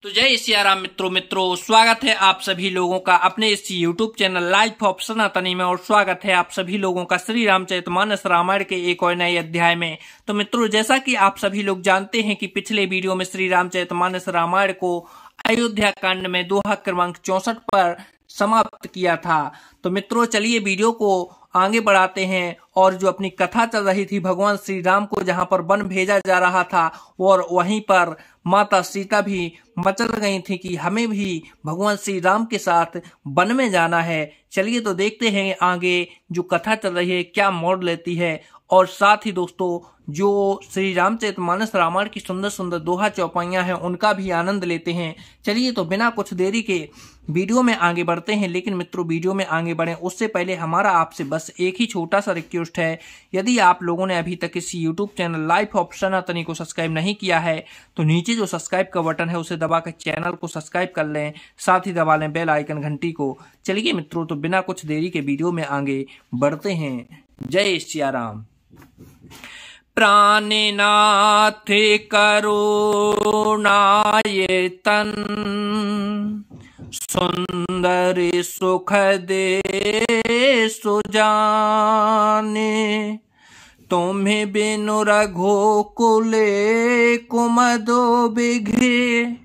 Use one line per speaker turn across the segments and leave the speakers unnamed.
तो जय सिया राम मित्रों स्वागत है आप सभी लोगों का अपने इस YouTube चैनल लाइफ ऑफ सनातनी में। और स्वागत है आप सभी लोगों का श्री रामचरितमानस रामायण के एक और नए अध्याय में। तो मित्रों, जैसा कि आप सभी लोग जानते हैं कि पिछले वीडियो में श्री रामचरितमानस रामायण को अयोध्या कांड में दोहा क्रमांक 64 पर समाप्त किया था। तो मित्रों, चलिए वीडियो को आगे बढ़ाते हैं। और जो अपनी कथा चल रही थी, भगवान श्री राम को जहां पर वन भेजा जा रहा था और वहीं पर माता सीता भी मचल गई थी कि हमें भी भगवान श्री राम के साथ वन में जाना है। चलिए तो देखते हैं आगे जो कथा चल रही है क्या मोड़ लेती है। और साथ ही दोस्तों, जो श्री रामचरितमानस रामायण की सुंदर सुंदर दोहा चौपाइयां हैं उनका भी आनंद लेते हैं। चलिए तो बिना कुछ देरी के वीडियो में आगे बढ़ते हैं। लेकिन मित्रों, वीडियो में आगे बढ़ें उससे पहले हमारा आपसे बस एक ही छोटा सा रिक्वेस्ट है। यदि आप लोगों ने अभी तक इस यूट्यूब चैनल लाइफ ऑफ सनातनी को सब्सक्राइब नहीं किया है तो नीचे जो सब्सक्राइब का बटन है उसे दबाकर चैनल को सब्सक्राइब कर लें, साथ ही दबा लें बेल आइकन घंटी को। चलिए मित्रों, तो बिना कुछ देरी के वीडियो में आगे बढ़ते हैं। जय सिया राम। प्राणनाथ करुणायतन सुंदर सुख दे सुजाने, तुम्हें बिनु रघुकुले कुमदो बिघे,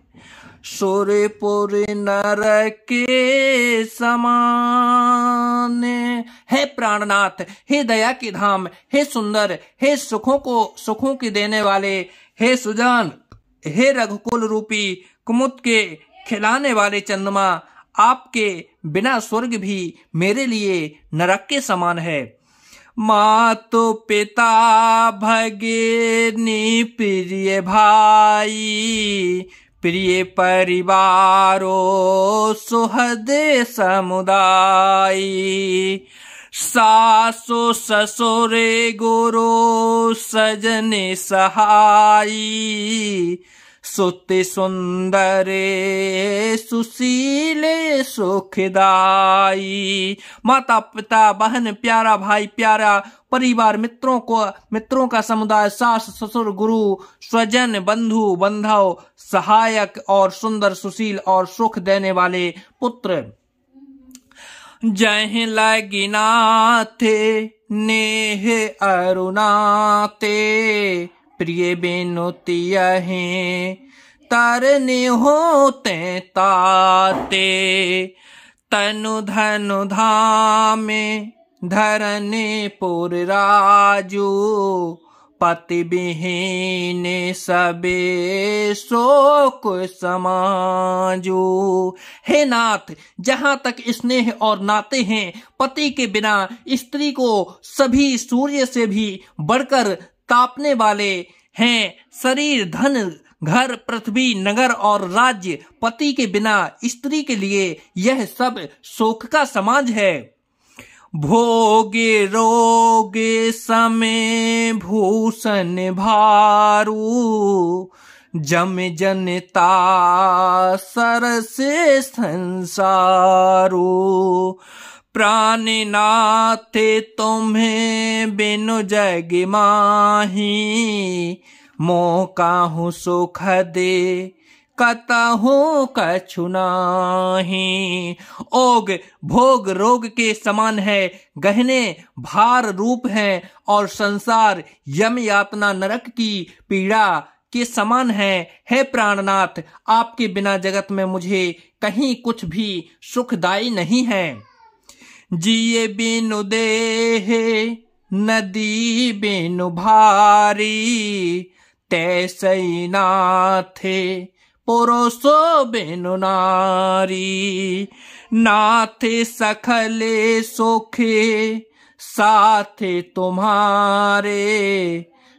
सुरपुर नर के समान। हे प्राणनाथ, हे दया के धाम, हे सुंदर, हे सुखों के देने वाले, हे सुजान, हे रघुकुल रूपी कुमुद के खिलाने वाले चंद्रमा, आपके बिना स्वर्ग भी मेरे लिए नरक के समान है। मातो पिता भगिनी प्रिय भाई, प्रिय परिवारो सुहृदय समुदाय, सासु ससुर गुरु सजन सहाई, सुत सुंदर सुशील सुखदाई। माता पिता बहन प्यारा भाई प्यारा परिवार, मित्रों का समुदाय, सास ससुर गुरु स्वजन बंधु बंधव सहायक और सुंदर सुशील और सुख देने वाले पुत्र। जय लगिनाथे नेह अरुणाते, प्रिय बेनुतिया हैं तरने होते ताते, तनु धनु धामे धरने पुर राजू, पति विहीन सबे शोक समाजू। हे नाथ, जहां तक स्नेह और नाते हैं, पति के बिना स्त्री को सभी सूर्य से भी बढ़कर तापने वाले हैं। शरीर धन घर पृथ्वी नगर और राज्य, पति के बिना स्त्री के लिए यह सब शोक का समाज है। भोगे रोगे समय भूषण भारू, जम जनता सरस संसारू, प्राणनाथ तुम्हें बिनु जग माही, मोकाहु सुख दे कतहु कछु नाही। ओग भोग रोग के समान है, गहने भार रूप है और संसार यम यातना नरक की पीड़ा के समान है। हे प्राणनाथ, आपके बिना जगत में मुझे कहीं कुछ भी सुखदायी नहीं है। जिए बिनु देह नदी बिनु भारी, तैसई नाथे पुरुषो बिनु नारी, नाथे सखले सुखे साथे तुम्हारे,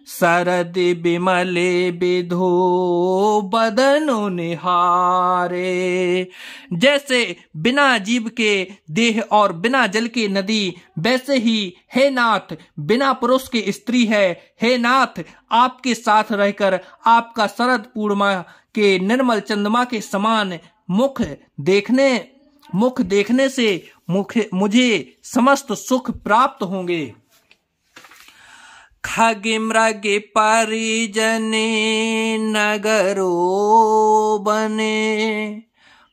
सरद बिमले विधो बदनु निहारे। जैसे बिना जीव के देह और बिना जल के नदी, वैसे ही हे नाथ बिना पुरुष के स्त्री है। हे नाथ, आपके साथ रहकर आपका शरद पूर्णिमा के निर्मल चंद्रमा के समान मुख देखने से मुझे समस्त सुख प्राप्त होंगे। खग मृग परिजने नगरो बने,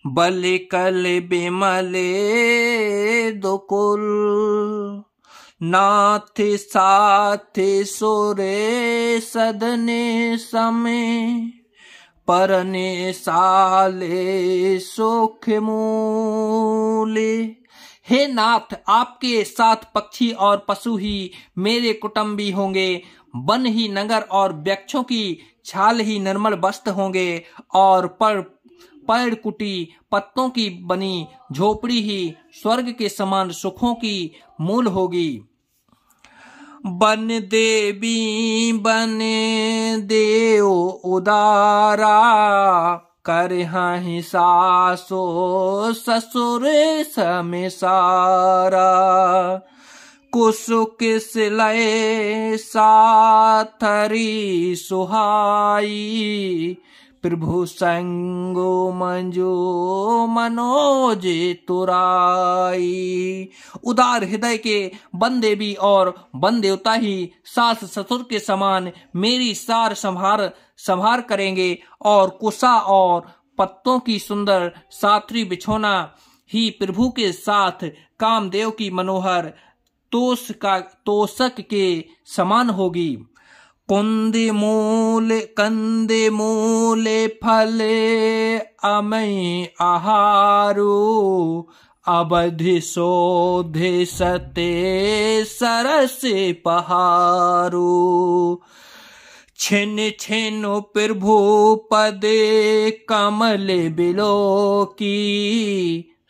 बलि कल बिमले दुकुल, नाथ साथ सोरे सदने समय, परने साले सुख मूले। हे नाथ, आपके साथ पक्षी और पशु ही मेरे कुटुंबी होंगे, वन ही नगर और वृक्षों की छाल ही निर्मल वस्त्र होंगे, और पेड़ कुटी पत्तों की बनी झोपड़ी ही स्वर्ग के समान सुखों की मूल होगी। बन देवी बन देव उदारा, कर ही सासो ससुर समिसारा, कुसुक सिलय साथरी सुहाई, प्रभु संगो मंजो मनोज तुराई। उदार हृदय के वन देवी और वन देवता ही सास ससुर के समान मेरी सार संभार करेंगे, और कुशा और पत्तों की सुंदर साथरी बिछोना ही प्रभु के साथ कामदेव की मनोहर तोषक के समान होगी। कंदे मूले फले अमय आहारो, अवधि शोधे सते सरस पहारो, छिन छिन प्रभु पदे कमल बिलो की,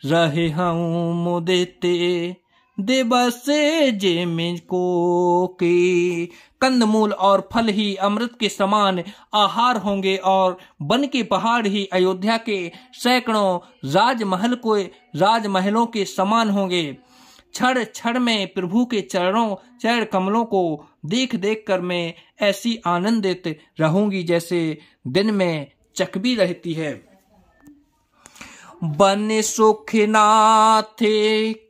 रहे हूँ मुदिते दिवस जेमिन को की। कंदमूल और फल ही अमृत के समान आहार होंगे, और वन के पहाड़ ही अयोध्या के सैकड़ों राजमहलों के समान होंगे। क्षण क्षण में प्रभु के चरण कमलों को देख देख कर मैं ऐसी आनंदित रहूंगी जैसे दिन में चकबी रहती है। बन सुखनाथ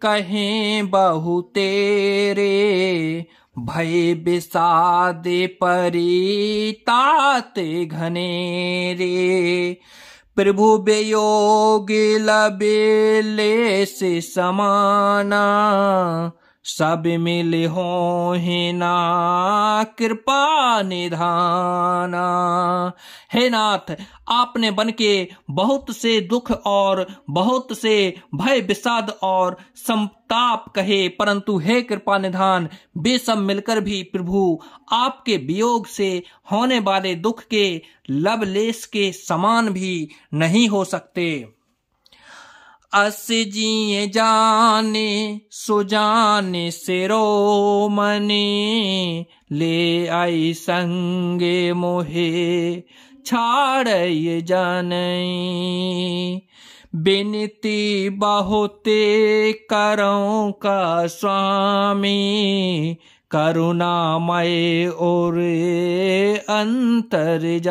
कहें बहु तेरे, भय विषाद परितात घनेरे, प्रभु वियोग लबेले से समाना, सब मिल हो ना कृपा निधाना। हे नाथ, आपने बन के बहुत से दुख और बहुत से भय विषाद और संताप कहे, परंतु हे कृपा निधान, वे सब मिलकर भी प्रभु आपके वियोग से होने वाले दुख के लवलेश के समान भी नहीं हो सकते। अस जिए जाने सुजाने सिरोमणि, ले आई संगे मोहे छाड़य जानई, बिनती बहुते करऊं का स्वामी, करुणामय और अंतर्जामी।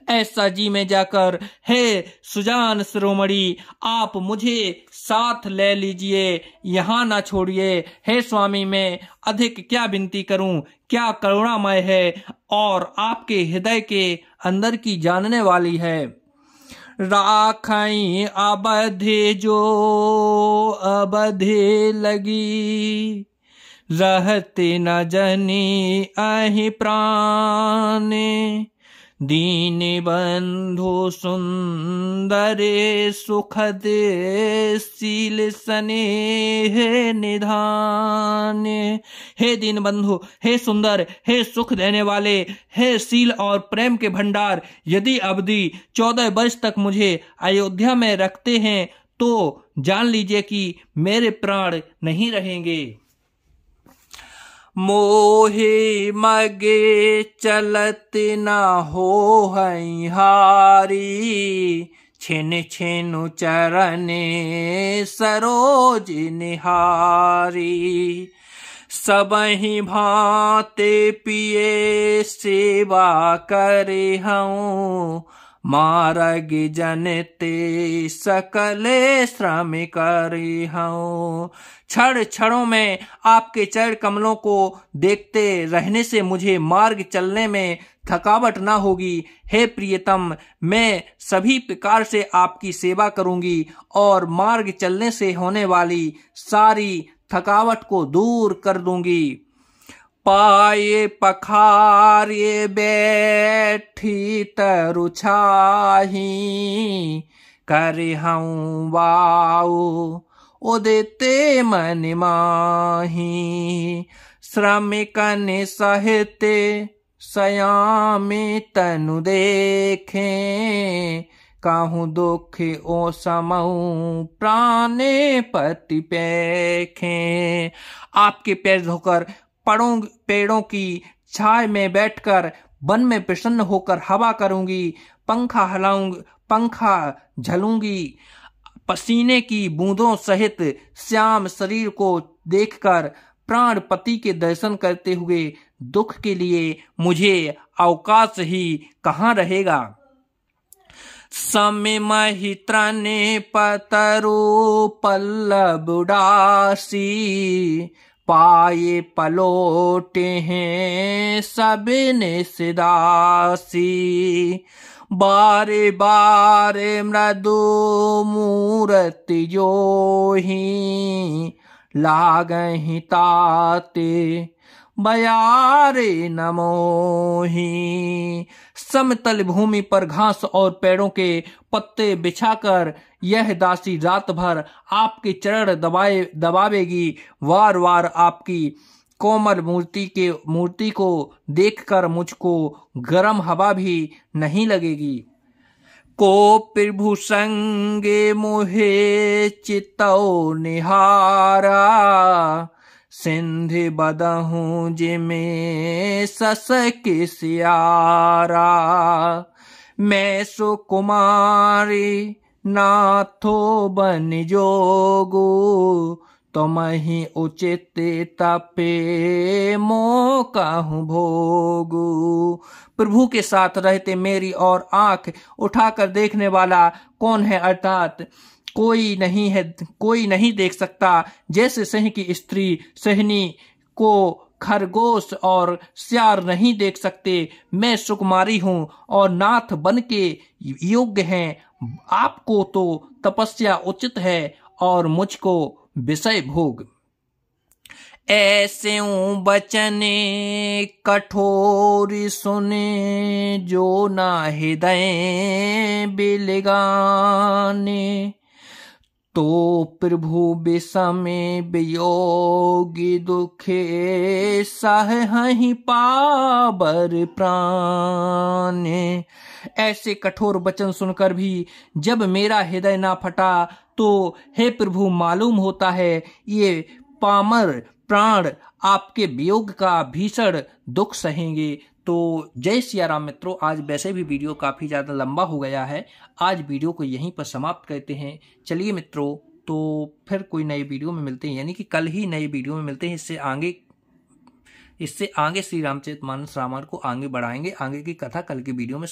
ऐसा जी में जाकर हे सुजान शिरोमणि, आप मुझे साथ ले लीजिए, यहाँ ना छोड़िए। हे स्वामी, मैं अधिक क्या विनती करूं, क्या करुणामय है और आपके हृदय के अंदर की जानने वाली है। राखई अबधे जो अबधे लगी, रहते न जनी अहि प्राणे, दीन बंधु सुंदरे सुखद शील स्नेह निधान। हे दीन बंधु, हे सुंदर, हे सुख देने वाले, हे शील और प्रेम के भंडार, यदि अवधि 14 वर्ष तक मुझे अयोध्या में रखते हैं तो जान लीजिए कि मेरे प्राण नहीं रहेंगे। मोहे मगे चलत न हो हारी, छिन छिनु चरने सरोज निहारी, सबहि भांते पिए सेवा करे हूँ, मार्ग जनते सकले श्रम करी हूँ। क्षण क्षणों में आपके चरण कमलों को देखते रहने से मुझे मार्ग चलने में थकावट ना होगी। हे प्रियतम, मैं सभी प्रकार से आपकी सेवा करूंगी और मार्ग चलने से होने वाली सारी थकावट को दूर कर दूंगी। पाए पखारे बैठी तरु छाही, करे हूँ वाऊ उदिते मन माही। श्रमिक सहिते सयामी तनु देखे, काहू दुख ओ समऊ प्राणे पति पेखे। आपके पैर धोकर पेड़ों की छाया में बैठकर वन में प्रसन्न होकर हवा करूंगी, पंखा झलूंगी। पसीने की बूंदों सहित श्याम शरीर को देखकर प्राणपति के दर्शन करते हुए दुख के लिए मुझे अवकाश ही कहाँ रहेगा। समय महित्रा ने पतरु पल्लव उदासी, पाए पलोटे हैं सबने सिदासी। बारे बारे मृदु मूर्ति जोही, लागहि ताते बयारे नमोही। समतल भूमि पर घास और पेड़ों के पत्ते बिछाकर यह दासी रात भर आपके चरण दबावेगी। वार वार आपकी कोमल मूर्ति को देखकर मुझको गर्म हवा भी नहीं लगेगी। को प्रभु संगे मोहे चितौ निहारा, सिंधि बदहूं जिमे सस के सियारा। मैं सुकुमारी नाथो बन जोगु, तुमहि उचित तपे मो कहूं भोगु। प्रभु के साथ रहते मेरी और आंख उठाकर देखने वाला कौन है, अर्थात कोई नहीं देख सकता। जैसे सिंह की स्त्री सहनी को खरगोश और सियार नहीं देख सकते, मैं सुकुमारी हूँ और नाथ बन के योग्य हैं। आपको तो तपस्या उचित है और मुझको विषय भोग। ऐसे बचने कठोर सुने, जो ना हृदय बिलगाने। तो प्रभु विषमे वियोगी दुखे, सहहि पाबर प्राणे। ऐसे कठोर वचन सुनकर भी जब मेरा हृदय ना फटा, तो हे प्रभु मालूम होता है ये पामर प्राण आपके वियोग का भीषण दुख सहेंगे। तो जय सिया राम मित्रों, आज वैसे भी वीडियो काफ़ी ज़्यादा लंबा हो गया है। आज वीडियो को यहीं पर समाप्त करते हैं। चलिए मित्रों, तो फिर कोई नई वीडियो में मिलते हैं, यानी कि कल ही नई वीडियो में मिलते हैं। इससे आगे श्री रामचरितमानस रामायण को आगे बढ़ाएंगे। आगे की कथा कल की वीडियो में